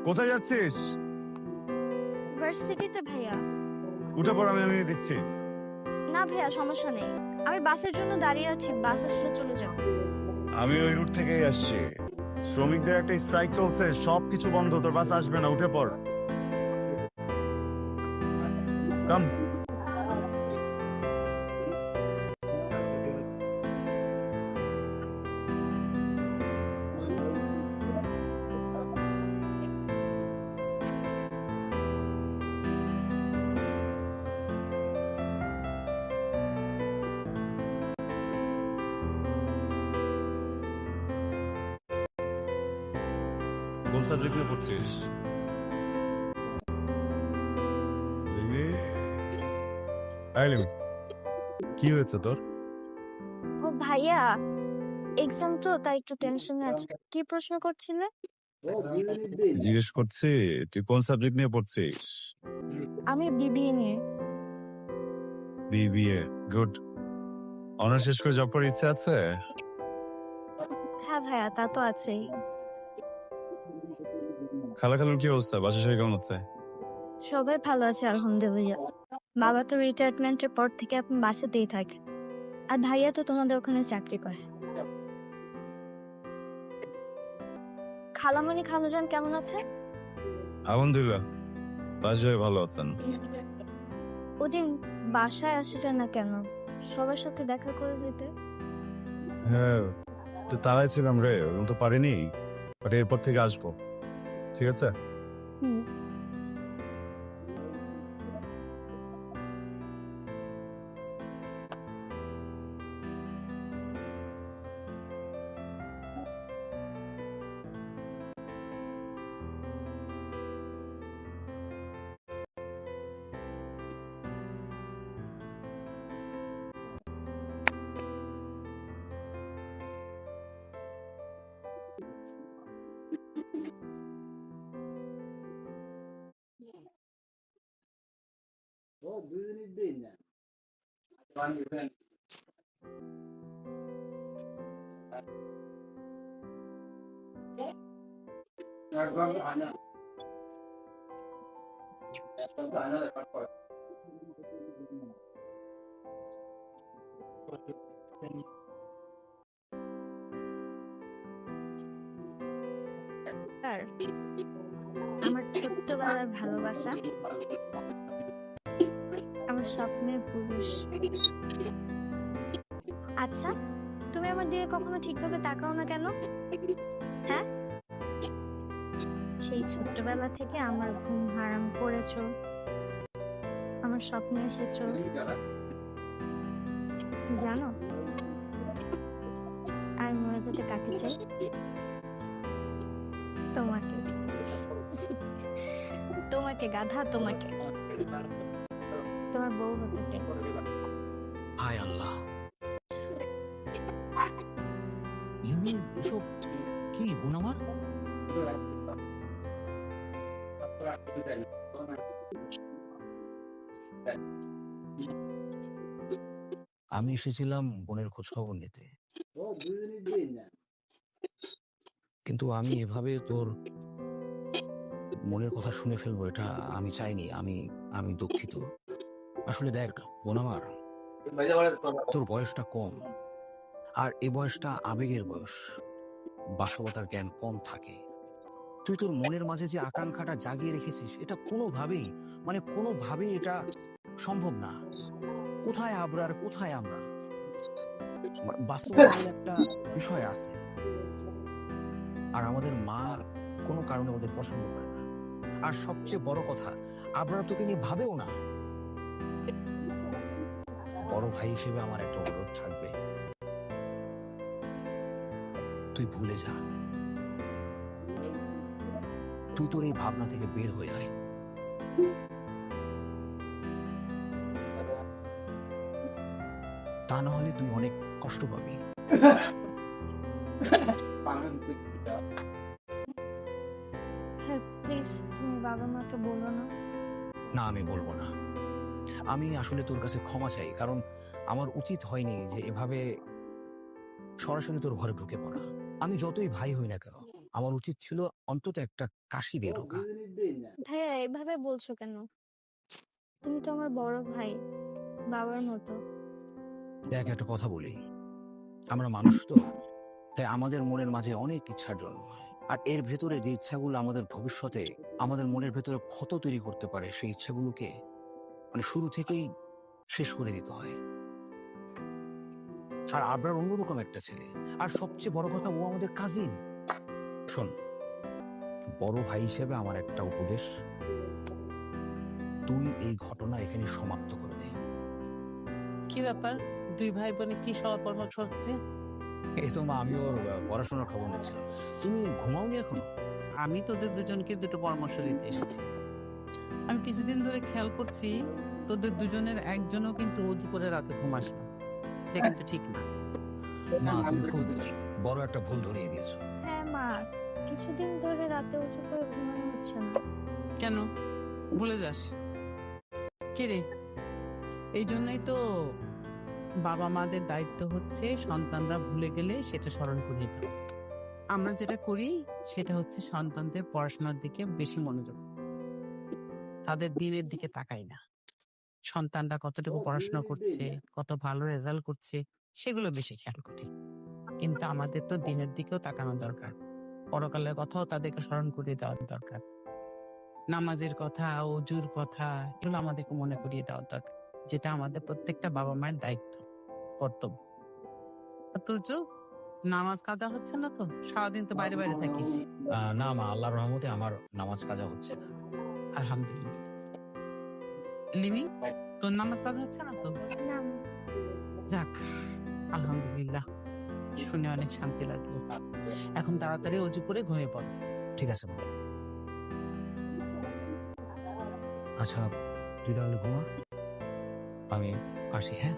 কোথায় যাচ্ছিস? ভার্সিটিতে ভাইয়া। উঠে পড়, আমি নামিয়ে দিচ্ছি। না ভাইয়া, সমস্যা নেই, আমি বাসের জন্য দাঁড়িয়ে আছি, বাস আসলে চলে যাব। আমি ওই রুট থেকেই আসছি। শ্রমিকদের একটা স্ট্রাইক চলছে, সবকিছু বন্ধ, তোর বাস আসবে না, উঠে পড়। কাম। কোন সাবজেক্ট নিয়ে পড়ছিস? কি হয়েছে তোর? ও ভাইয়া, এক্সাম তো, তাই একটু টেনশনে আছে। কি প্রশ্ন করছিলে? জিজ্ঞেস করছি তুই কোন সাবজেক্ট নিয়ে পড়ছিস? আমি বিবিএ নিয়ে। BBA, good. অনার্স শেষ করে জব করার ইচ্ছা আছে? হ্যাঁ ভাইয়া, তা তো আছেই। খালাখালুর কি অবস্থা? বাসা সবাই কেমন আছে? সবাই ভালো আছে আলহামদুলিল্লাহ। বাবা তো রিটায়ারমেন্টের পর থেকে এখন বাসাতেই থাকে, আর ভাইয়া তো তোমাদের ওখানে চাকরি করে। খালামণি খালুজান কেমন আছে? আলহামদুলিল্লাহ, বাসায় ভালো আছেন। ওদিন বাসায় আসলে না কেন? সবার সাথে দেখা করে যেতে। হ্যাঁ, তো তারাই ছিলাম রে, ওরকম তো পারিনি, বাট এরপর থেকে আসবো, ঠিক আছে? হুম। আর আমার ছোট্টবেলার ভালোবাসা, আমার স্বপ্নের পুরুষ। আচ্ছা, তুমি আমার দিকে কখনো ঠিকভাবে তাকাও না কেন? হ্যাঁ, সেই ছোট্টবেলা থেকে আমার ঘুম হারাম করেছো, আমার স্বপ্নে এসেছো। জানো আমি মরে যেতে কাকে চাই? তোমাকে। তোমাকে গাধা, তোমাকে। তোমার বউ হতে চাই। হায় আল্লাহ, লিমি এসব কি বোন আমার? আমি এসেছিলাম বোনের খোঁজ খবর নিতে, কিন্তু আমি এভাবে তোর মনের কথা শুনে ফেলবো এটা আমি চাইনি। আমি দুঃখিত। আসলে দেখ বোন আমার, তোর বয়সটা কম, আর এ বয়সটা আবেগের বয়স, বাস্তবতার জ্ঞান কম থাকে। তুই তোর মনের মাঝে যে আকাঙ্ক্ষাটা জাগিয়ে রেখেছিস, এটা কোনোভাবেই এটা সম্ভব না। কোথায় আবরার, কোথায় আমরা? বাস্তবতা বলে একটা বিষয় আছে, আর আমাদের মা কোনো কারণে ওদের পছন্দ করে না। আর সবচেয়ে বড় কথা, আবরার তোকে নিয়ে ভাবেও না। বড় ভাই হিসেবে আমার একটা অনুরোধ থাকবে, তুই ভুলে যা। তুই তোর এই ভাবনা থেকে বের হয়ে আয়। তা না হলে তুই অনেক কষ্ট পাবি। হ্যাঁ প্লিজ, তুমি বাবা মাকে বলো না। না, আমি বলবো না। আমি আসলে তোর কাছে ক্ষমা চাই, কারণ আমার উচিত হয়নি যে এভাবে সরাসরি তোর ঘরে ঢুকে পড়া। আমি যতই ভাই হই না কেন, আমার উচিত ছিল অন্তত একটা কাশি দিয়ে ঢোকা। ভাইয়া এভাবে বলছো কেন? তুমি তো আমার বড় ভাই, বাবার মতো। দেখ, একটা কথা বলি, আমরা মানুষ তো, তাই আমাদের মনের মাঝে অনেক ইচ্ছার জন্ম হয়। আর এর ভেতরে যে ইচ্ছাগুলো আমাদের ভবিষ্যতে আমাদের মনের ভেতরে ক্ষত তৈরি করতে পারে, সেই ইচ্ছাগুলোকে মানে শুরু থেকেই শেষ করে দিতে হয়। আর আবরার অন্যরকম একটা ছেলে, আর সবচেয়ে বড় কথা, ও আমাদের কাজিন। শোন, বড় ভাই হিসেবে আমার একটা উপদেশ, তুই এই ঘটনা এখানে সমাপ্ত করে দে। কি ব্যাপার, দুই ভাই বোনে কি সবার পরামর্শ হচ্ছে? এই তো মা, আমি ওর পড়াশোনার খবর নিচ্ছিলাম। তুমি ঘুমাওনি এখনো? আমি তোদের দুজনকে দুটো পরামর্শ দিতে এসেছি। আমি কিছুদিন ধরে খেয়াল করছি তোদের দুজনের একজনও কিন্তু অজু করে রাতে ঘুমাস না। এটা কিন্তু ঠিক না। না, তুমি খুব বড় একটা ভুল ধরিয়ে দিয়েছো। হ্যাঁ মা, কিছুদিন ধরে রাতে উঁচু করে ঘুমানো হচ্ছে না। কেন ভুলে যাস? কে রে? এই জন্যই তো বাবা মাদের দায়িত্ব হচ্ছে সন্তানরা ভুলে গেলে সেটা স্মরণ করিয়ে দেওয়া। আমরা যেটা করি সেটা হচ্ছে সন্তানদের পড়াশোনার দিকে বেশি মনোযোগ, তাদের দিনের দিকে তাকাই না। সন্তানরা কতটুকু পড়াশোনা করছে, কত ভালো রেজাল্ট করছে, সেগুলো বেশি খেয়াল করি। কিন্তু আমাদের তো দিনের দিকেও তাকানো দরকার, পরকালের কথাও তাদেরকে স্মরণ করিয়ে দেওয়া দরকার। নামাজের কথা, অজুর কথা, এগুলো আমাদেরকে মনে করিয়ে দেওয়া দরকার, যেটা আমাদের প্রত্যেকটা বাবা মায়ের দায়িত্ব, কর্তব্য। আর তোর যে নামাজ কাজা হচ্ছে না তো? সারাদিন তো বাইরে বাইরে থাকিস। না মা, আল্লাহর রহমতে আমার নামাজ কাজা হচ্ছে না। আলহামদুলিল্লাহ। লিনি, তোর নামাজ কাজা হচ্ছে না তো? না যাক, আলহামদুলিল্লাহ, শুনে অনেক শান্তি লাগলো। এখন তাড়াতাড়ি অজু করে ঘুমিয়ে পড়। ঠিক আছে মা। আচ্ছা, তুই তাহলে ঘুমা, আমি আসি। হ্যাঁ।